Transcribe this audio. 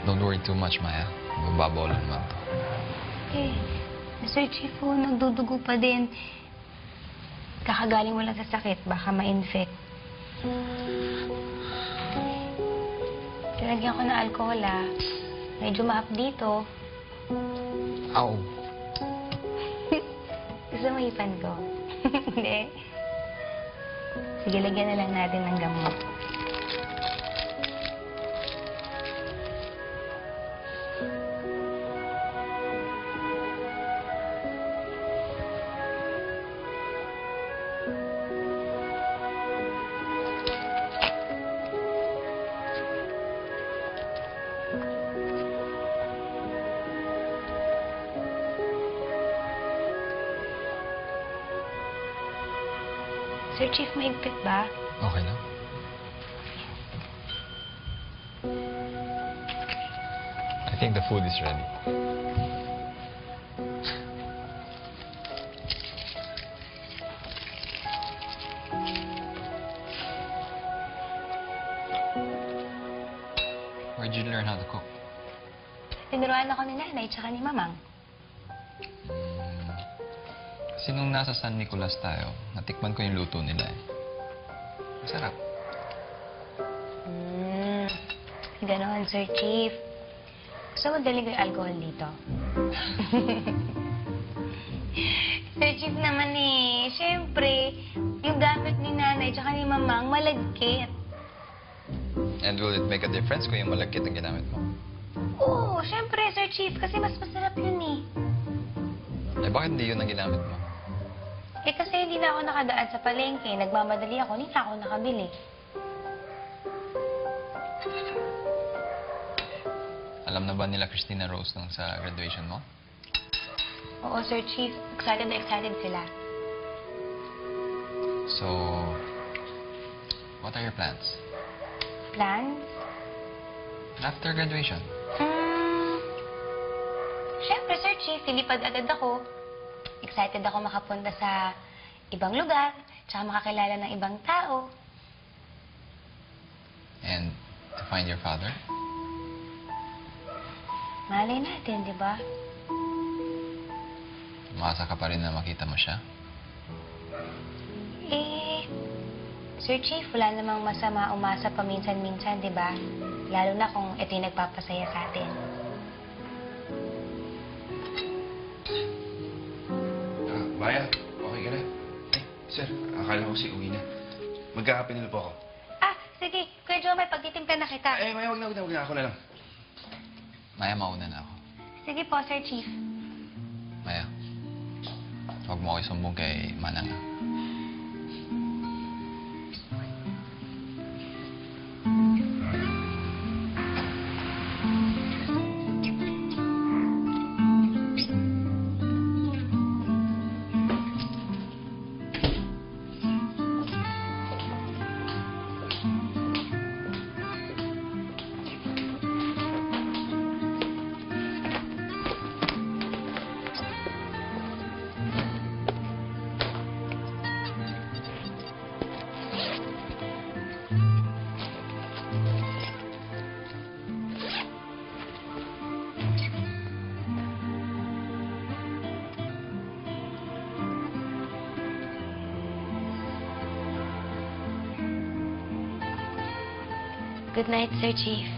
Don't worry too much, Maya. Mababaw lang naman to. Eh, Sir Chief, nagdudugo pa din. Kakagaling mo lang sa sakit, baka ma-infect. Tinagyan ko na alcohol, Medyo maap dito. Ow! Gusto mo hipan ko? Hindi. Sige, lagyan na lang natin ng gamot. Sir Chief, mahigpit ba? Okay lang. I think the food is ready. Where'd you learn how to cook? Tinuruan ako ni Nanay tsaka ni Mamang. Kasi nung nasa San Nicolas tayo, natikman ko yung luto nila eh. Masarap. Ganon, Sir Chief. Gusto mo dali ko yung alcohol dito? Sir Chief naman eh. Siyempre, yung gamit ni Nanay tsaka ni Mamang malagkit. And will it make a difference kung yung malagkit ang ginamit mo? Oo, siyempre, Sir Chief. Kasi mas masarap yun eh. Eh bakit hindi yun ang ginamit mo? Eh kasi hindi na ako nakadaan sa palengke. Nagmamadali ako, hindi na ako nakabili. Alam na ba nila Christina Rose nung sa graduation mo? Oo, Sir Chief. Excited na excited sila. So, what are your plans? Plans? After graduation? Siyempre, Sir Chief, lilipad agad ako. Excited ako makapunta sa ibang lugar, tsaka makakilala ng ibang tao. And to find your father? Malay natin, di ba? Umasa ka pa rin na makita mo siya? Eh, Sir Chief, wala namang masama umasa paminsan-minsan, di ba? Lalo na kung ito yung nagpapasaya sa atin. Maya, okay ka na? Eh, sir, akala ko si uwi na. Magkakape nila po ako. Ah, sige. Kuya Joe, may pagtitimpla na kita. Eh, Maya, wag na. Ako na lang. Maya, mauna na ako. Sige po, Sir Chief. Maya, huwag mo ako isumbong kay Manang. Good night, Sir Chief.